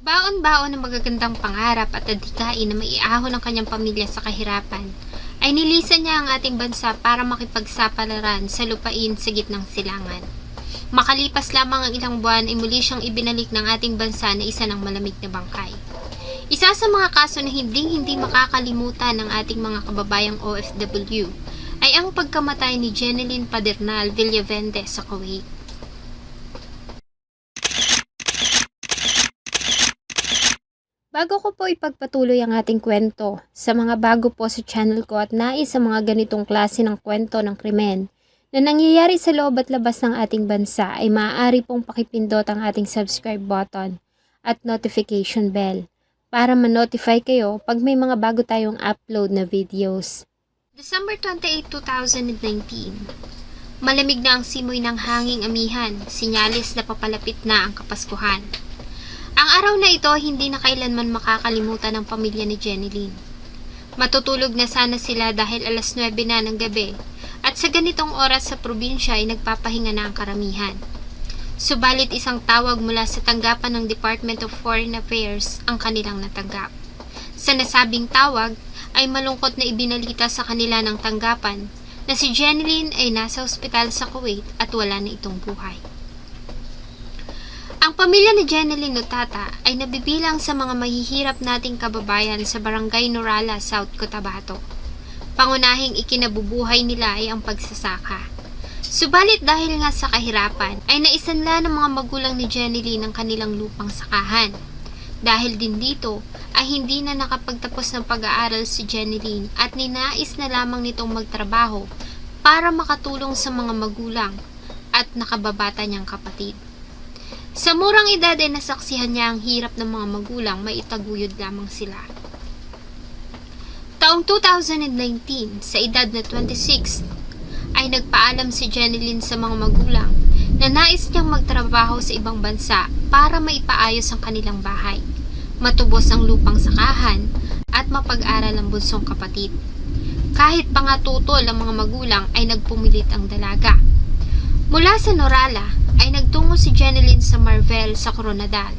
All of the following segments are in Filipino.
Baon-baon ng magagandang pangarap at adhikain na maiahon ng kanyang pamilya sa kahirapan, ay nilisan niya ang ating bansa para makipagsapalaran sa lupain sa gitnang silangan. Makalipas lamang ang ilang buwan ay muli siyang ibinalik ng ating bansa na isa ng malamig na bangkay. Isa sa mga kaso na hindi makakalimutan ng ating mga kababayang OFW ay ang pagkamatay ni Jeneline Padernal Villavende sa Kuwait. Bago ko po ipagpatuloy ang ating kwento, sa mga bago po sa channel ko at nais sa mga ganitong klase ng kwento ng krimen na nangyayari sa loob at labas ng ating bansa ay maaari pong pakipindot ang ating subscribe button at notification bell para ma-notify kayo pag may mga bago tayong upload na videos. December 28, 2019. Malamig na ang simoy ng hanging amihan, sinyalis na papalapit na ang Kapaskuhan. Ang araw na ito hindi na kailanman makakalimutan ng pamilya ni Jeneline. Matutulog na sana sila dahil alas 9 na ng gabi at sa ganitong oras sa probinsya ay nagpapahinga na ang karamihan. Subalit isang tawag mula sa tanggapan ng Department of Foreign Affairs ang kanilang natanggap. Sa nasabing tawag ay malungkot na ibinalita sa kanila ng tanggapan na si Jeneline ay nasa ospital sa Kuwait at wala na itong buhay. Ang pamilya ni Jeneline Notata ay nabibilang sa mga mahihirap nating kababayan sa Barangay Norala, South Cotabato. Pangunahing ikinabubuhay nila ay ang pagsasaka. Subalit dahil nga sa kahirapan ay naisanla ng mga magulang ni Jeneline ang kanilang lupang sakahan. Dahil din dito ay hindi na nakapagtapos ng pag-aaral si Jeneline at ninais na lamang nitong magtrabaho para makatulong sa mga magulang at nakababata niyang kapatid. Sa murang edad ay nasaksihan niya ang hirap ng mga magulang, may itaguyod lamang sila. Taong 2019, sa edad na 26, ay nagpaalam si Jeneline sa mga magulang na nais niyang magtrabaho sa ibang bansa para maipaayos ang kanilang bahay, matubos ang lupang sakahan, at mapag-aral ang bunsong kapatid. Kahit pangatutol ang mga magulang ay nagpumilit ang dalaga. Mula sa Norala, ay nagtungo si Jeneline sa Marvel sa Coronadal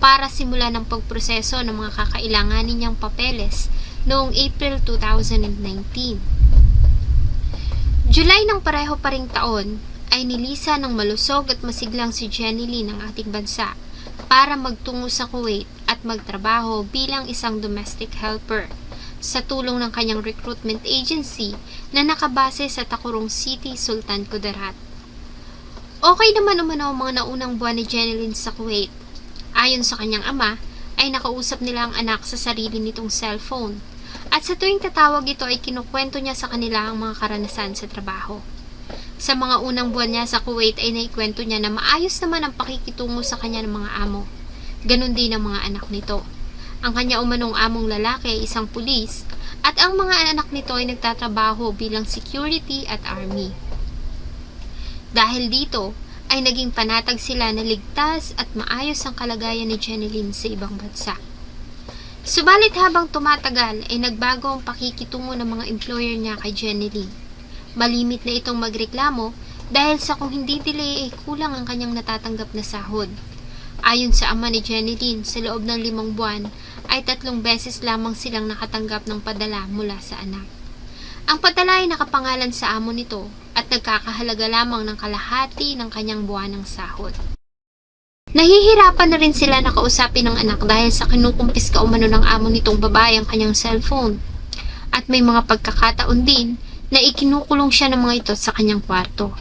para simulan ang pagproseso ng mga kakailanganin niyang papeles noong April 2019. July ng pareho pa ring taon ay nilisa ng malusog at masiglang si Jeneline ng ating bansa para magtungo sa Kuwait at magtrabaho bilang isang domestic helper sa tulong ng kanyang recruitment agency na nakabase sa Takurong City, Sultan Kudarat. Okay naman umano ang mga naunang buwan ni Jeneline sa Kuwait. Ayon sa kanyang ama, ay nakausap nila ang anak sa sarili nitong cellphone. At sa tuwing tatawag ito ay kinukwento niya sa kanila ang mga karanasan sa trabaho. Sa mga unang buwan niya sa Kuwait ay naikwento niya na maayos naman ang pakikitungo sa kanya ng mga amo. Ganon din ang mga anak nito. Ang kanya umanong among lalaki ay isang pulis at ang mga anak nito ay nagtatrabaho bilang security at army. Dahil dito, ay naging panatag sila na ligtas at maayos ang kalagayan ni Jeneline sa ibang bansa. Subalit habang tumatagal ay nagbago ang pakikitungo ng mga employer niya kay Jeneline. Malimit na itong magreklamo dahil sa kung hindi delay ay kulang ang kanyang natatanggap na sahod. Ayon sa ama ni Jeneline, sa loob ng 5 buwan ay 3 beses lamang silang nakatanggap ng padala mula sa anak. Ang padala ay nakapangalan sa amo nito at nagkakahalaga lamang ng kalahati ng kanyang buwanang sahod. Nahihirapan na rin sila na kausapin ng anak dahil sa kinukumpis ka umano ng amo nitong babae ang kanyang cellphone. At may mga pagkakataon din na ikinukulong siya ng mga ito sa kanyang kwarto.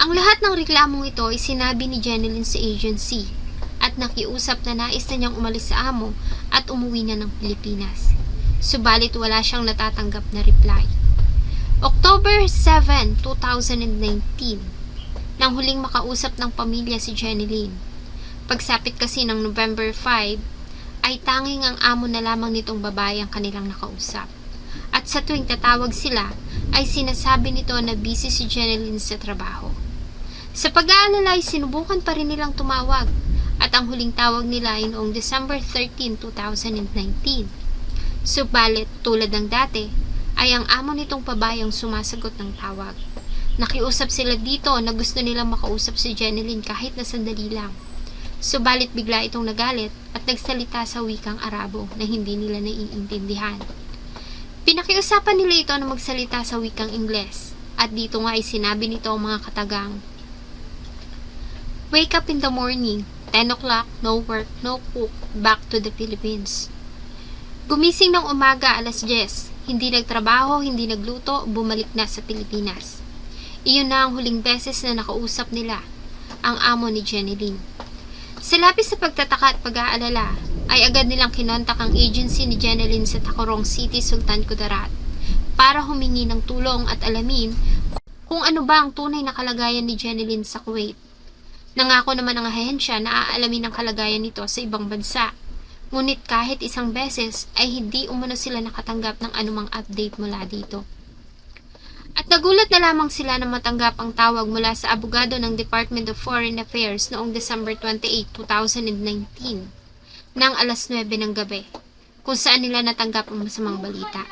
Ang lahat ng reklamong ito ay sinabi ni Jeneline sa agency at nakiusap na nais na niyang umalis sa amo at umuwi na ng Pilipinas. Subalit wala siyang natatanggap na reply. October 7, 2019, nang huling makausap ng pamilya si Jeneline. Pagsapit kasi ng November 5, ay tanging ang amo na lamang nitong babae ang kanilang nakausap. At sa tuwing tatawag sila, ay sinasabi nito na busy si Jeneline sa trabaho. Sa pag-aalala ay sinubukan pa rin nilang tumawag at ang huling tawag nila ay noong December 13, 2019. Subalit tulad ng dati, ay ang amo nitong babayang sumasagot ng tawag. Nakiusap sila dito na gusto nilang makausap si Jeneline kahit na sandali lang. Subalit bigla itong nagalit at nagsalita sa wikang Arabo na hindi nila naiintindihan. Pinakiusapan nila ito na magsalita sa wikang Ingles at dito nga ay sinabi nito ang mga katagang, "Wake up in the morning, 10 o'clock, no work, no cook, back to the Philippines." Gumising ng umaga alas 10, hindi nagtrabaho, hindi nagluto, bumalik na sa Pilipinas. Iyon na ang huling beses na nakausap nila, ang amo ni Jeneline. Sa labis na pagtataka at pag-aalala, ay agad nilang kinontak ang agency ni Jeneline sa Tacurong City, Sultan Kudarat, para humingi ng tulong at alamin kung ano ba ang tunay na kalagayan ni Jeneline sa Kuwait. Nangako naman ang ahensya na aalamin ang kalagayan nito sa ibang bansa. Ngunit kahit isang beses ay hindi umano sila nakatanggap ng anumang update mula dito. At nagulat na lamang sila na matanggap ang tawag mula sa abogado ng Department of Foreign Affairs noong December 28, 2019 ng alas 9 ng gabi, kung saan nila natanggap ang masamang balita.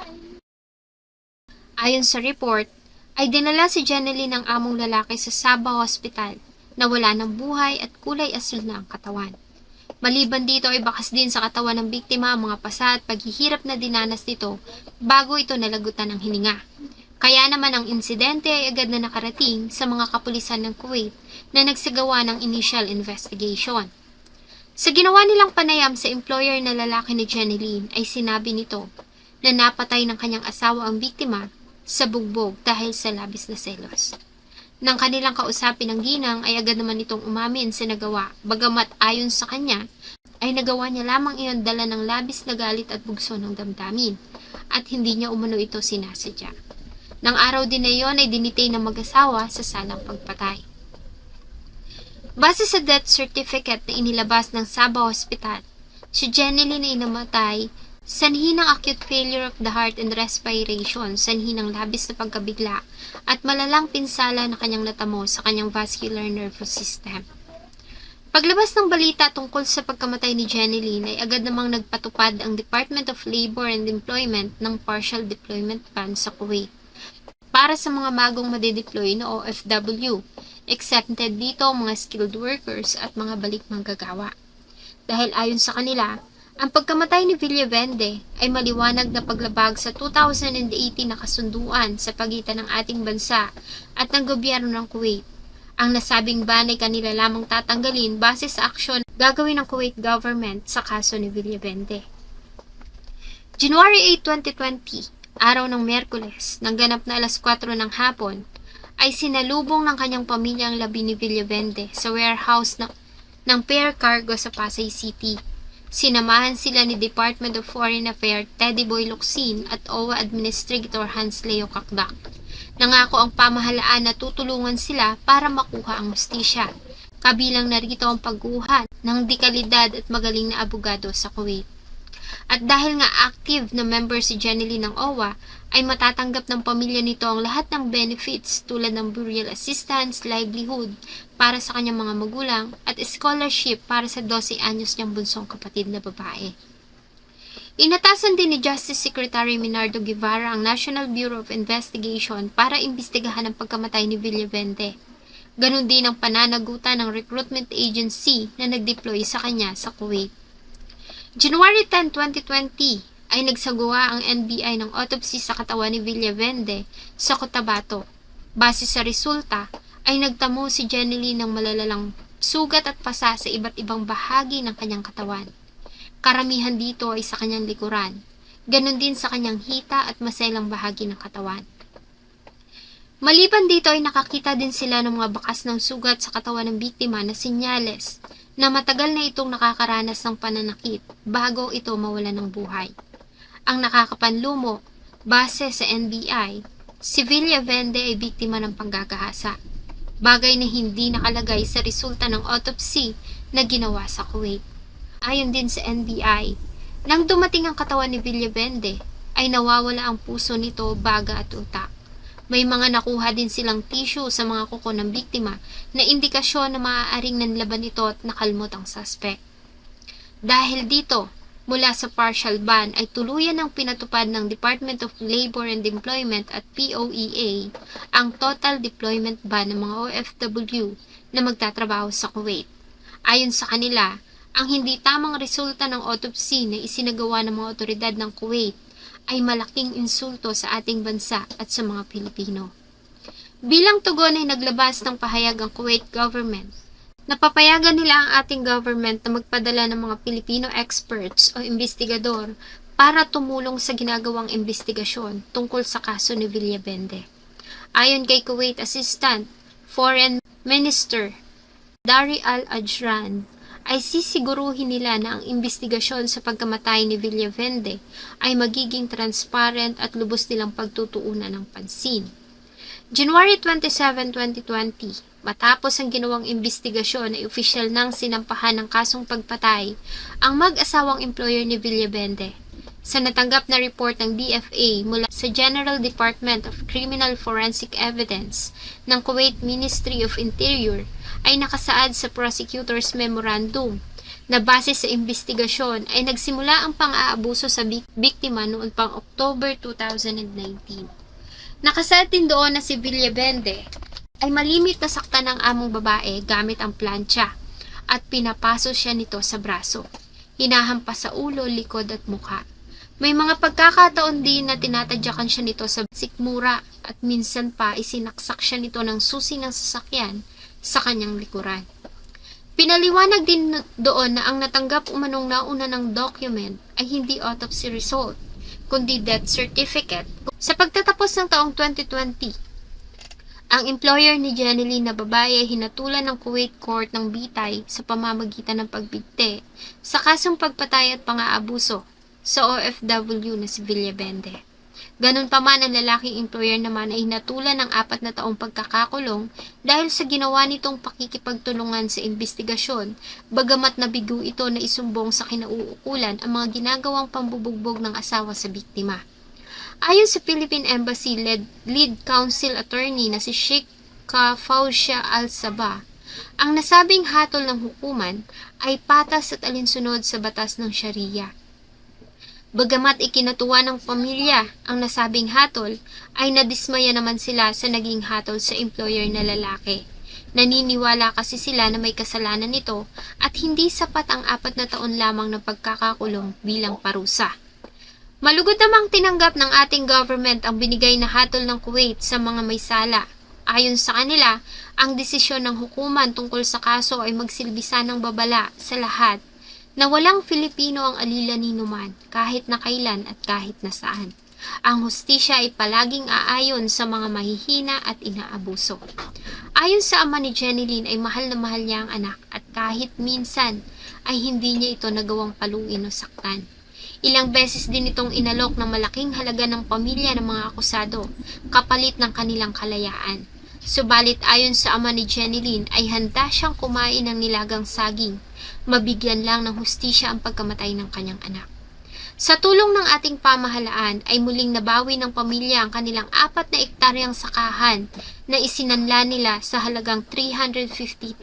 Ayon sa report, ay dinala si Jeneline ng among lalaki sa Sabah Hospital na wala ng buhay at kulay asul na ang katawan. Maliban dito ay bakas din sa katawan ng biktima ang mga pasa at paghihirap na dinanas nito bago ito nalagutan ng hininga. Kaya naman ang insidente ay agad na nakarating sa mga kapulisan ng Kuwait na nagsagawa ng initial investigation. Sa ginawa nilang panayam sa employer na lalaki ni Jeneline ay sinabi nito na napatay ng kanyang asawa ang biktima sa bugbog dahil sa labis na selos. Nang kanilang kausapin ng ginang ay agad naman itong umamin sa nagawa, bagamat ayon sa kanya ay nagawa niya lamang iyon dala ng labis na galit at bugso ng damdamin at hindi niya umano ito sinasadya. Nang araw din na iyon ay dinitay ng mag-asawa sa salang pagpatay. Base sa death certificate na inilabas ng Sabah Hospital, si Jeneline ay namatay sanhi ng acute failure of the heart and respiration, sanhi ng labis na pagkabigla at malalang pinsala na kanyang natamo sa kanyang vascular nervous system. Paglabas ng balita tungkol sa pagkamatay ni Jeneline ay agad namang nagpatupad ang Department of Labor and Employment ng partial deployment ban sa Kuwait para sa mga bagong madedeploy na OFW, exempted dito mga skilled workers at mga balik manggagawa. Dahil ayon sa kanila, ang pagkamatay ni Villavende ay maliwanag na paglabag sa 2018 na kasunduan sa pagitan ng ating bansa at ng gobyerno ng Kuwait. Ang nasabing ban ay kanila lamang tatanggalin base sa aksyon gagawin ng Kuwait government sa kaso ni Villavende. January 8, 2020, araw ng Miyerkules, nang ganap na alas 4 ng hapon, ay sinalubong ng kanyang pamilya ang labi ni Villavende sa warehouse ng Pear Cargo sa Pasay City. Sinamahan sila ni Department of Foreign Affairs Teddy Boy Locsin at OWA Administrator Hans Leo Kakdak. Nangako ang pamahalaan na tutulungan sila para makuha ang hustisya. Kabilang narito ang pagguha ng dekalidad at magaling na abogado sa Kuwait. At dahil nga active na member si Jeneline ng OWA, ay matatanggap ng pamilya nito ang lahat ng benefits tulad ng burial assistance, livelihood para sa kanyang mga magulang at scholarship para sa 12 anyos niyang bunsong kapatid na babae. Inatasan din ni Justice Secretary Minardo Guevara ang National Bureau of Investigation para imbestigahan ang pagkamatay ni Villavende. Ganon din ang pananagutan ng recruitment agency na nag-deploy sa kanya sa Kuwait. January 10, 2020 ay nagsagawa ang NBI ng autopsy sa katawan ni Villavende sa Cotabato. Base sa resulta, ay nagtamo si Jeneline ng malalalang sugat at pasa sa iba't ibang bahagi ng kanyang katawan. Karamihan dito ay sa kanyang likuran, ganon din sa kanyang hita at maselang bahagi ng katawan. Maliban dito ay nakakita din sila ng mga bakas ng sugat sa katawan ng biktima na senyales na matagal na itong nakakaranas ng pananakit bago ito mawala ng buhay. Ang nakakapanlumo, base sa NBI, si Villavende ay biktima ng panggagahasa, bagay na hindi nakalagay sa resulta ng autopsy na ginawa sa Kuwait. Ayon din sa NBI, nang dumating ang katawan ni Villavende, ay nawawala ang puso nito, baga at utak. May mga nakuha din silang tissue sa mga kuko ng biktima na indikasyon na maaaring nanlaban ito at nakalmot ang suspect. Dahil dito, mula sa partial ban ay tuluyan ng pinatupad ng Department of Labor and Employment at POEA ang total deployment ban ng mga OFW na magtatrabaho sa Kuwait. Ayon sa kanila, ang hindi tamang resulta ng autopsy na isinagawa ng mga otoridad ng Kuwait ay malaking insulto sa ating bansa at sa mga Pilipino. Bilang tugon ay naglabas ng pahayag ang Kuwait government. Napapayagan nila ang ating government na magpadala ng mga Pilipino experts o investigador para tumulong sa ginagawang investigasyon tungkol sa kaso ni Villabende. Ayon kay Kuwait Assistant Foreign Minister Dari Al-Ajran, ay sisiguruhin nila na ang investigasyon sa pagkamatay ni Villabende ay magiging transparent at lubos nilang pagtutuunan ng pansin. January 27, 2020, matapos ang ginawang investigasyon ay opisyal nang sinampahan ng kasong pagpatay ang mag-asawang employer ni Villabende. Sa natanggap na report ng DFA mula sa General Department of Criminal Forensic Evidence ng Kuwait Ministry of Interior, ay nakasaad sa Prosecutor's Memorandum na base sa investigasyon ay nagsimula ang pang-aabuso sa biktima noon pang October 2019. Nakasaad din doon na si Villabende ay malimit na saktan ng among babae gamit ang plancha at pinapaso siya nito sa braso, hinahampas sa ulo, likod at mukha. May mga pagkakataon din na tinatadyakan siya nito sa sikmura at minsan pa isinaksak siya nito ng susi ng sasakyan sa kanyang likuran. Pinaliwanag din doon na ang natanggap umanong nauna ng document ay hindi autopsy result, kundi death certificate. Sa pagtatapos ng taong 2020, ang employer ni Jeneline na babae ay hinatulan ng Kuwait Court ng bitay sa pamamagitan ng pagbigti sa kasong pagpatay at pang-aabuso sa OFW na si Villabende. Ganun pa man, ang lalaking employer naman ay hinatulan ng 4 na taong pagkakakulong dahil sa ginawa nitong pakikipagtulungan sa investigasyon, bagamat nabigo ito na isumbong sa kinauukulan ang mga ginagawang pambubugbog ng asawa sa biktima. Ayon sa Philippine Embassy lead counsel attorney na si Sheikh Fauzia Al-Sabah, ang nasabing hatol ng hukuman ay patas at alinsunod sa batas ng Sharia. Bagamat ikinatuwa ng pamilya ang nasabing hatol, ay nadismaya naman sila sa naging hatol sa employer na lalaki. Naniniwala kasi sila na may kasalanan nito at hindi sapat ang 4 na taon lamang ng pagkakakulong bilang parusa. Malugod namang tinanggap ng ating government ang binigay na hatol ng Kuwait sa mga may sala. Ayon sa kanila, ang desisyon ng hukuman tungkol sa kaso ay magsilbisa ng babala sa lahat na walang Filipino ang alilanino man, kahit na kailan at kahit na saan. Ang hustisya ay palaging aayon sa mga mahihina at inaabuso. Ayon sa ama ni Jeneline ay mahal na mahal niya ang anak at kahit minsan ay hindi niya ito nagawang paluin o saktan. Ilang beses din itong inalok ng malaking halaga ng pamilya ng mga akusado, kapalit ng kanilang kalayaan. Subalit ayon sa ama ni Jeneline ay handa siyang kumain ng nilagang saging, mabigyan lang ng hustisya ang pagkamatay ng kanyang anak. Sa tulong ng ating pamahalaan ay muling nabawi ng pamilya ang kanilang 4 na ektaryang sakahan na isinanla nila sa halagang 350,000.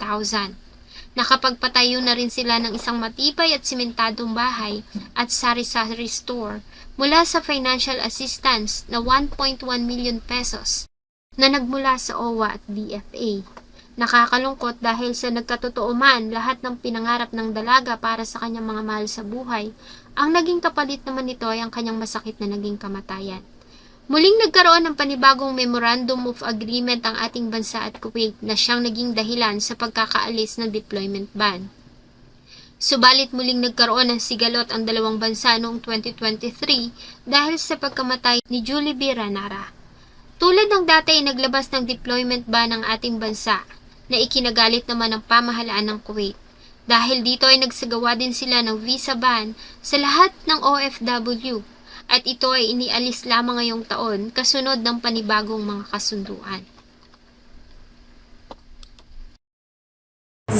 Nakapagpatayo na rin sila ng isang matibay at simentadong bahay at sari-sari store mula sa financial assistance na 1.1 million pesos na nagmula sa OWA at DFA. Nakakalungkot dahil sa nagkatotoo man lahat ng pinangarap ng dalaga para sa kanyang mga mahal sa buhay, ang naging kapalit naman nito ay ang kanyang masakit na naging kamatayan. Muling nagkaroon ng panibagong Memorandum of Agreement ang ating bansa at Kuwait na siyang naging dahilan sa pagkakaalis ng deployment ban. Subalit muling nagkaroon ng sigalot ang dalawang bansa noong 2023 dahil sa pagkamatay ni Julie Biranara. Tulad ng dati ay naglabas ng deployment ban ang ating bansa na ikinagalit naman ng pamahalaan ng Kuwait. Dahil dito ay nagsagawa din sila ng visa ban sa lahat ng OFW at ito ay inialis lamang ngayong taon kasunod ng panibagong mga kasunduan.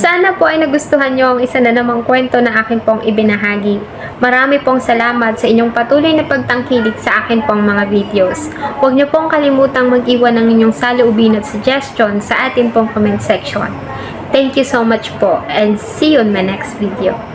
Sana po ay nagustuhan nyo ang isa na namang kwento na akin pong ibinahagi. Marami pong salamat sa inyong patuloy na pagtangkilik sa akin pong mga videos. Huwag nyo pong kalimutang mag-iwan ng inyong saloobin at suggestion sa atin pong comment section. Thank you so much po and see you in my next video.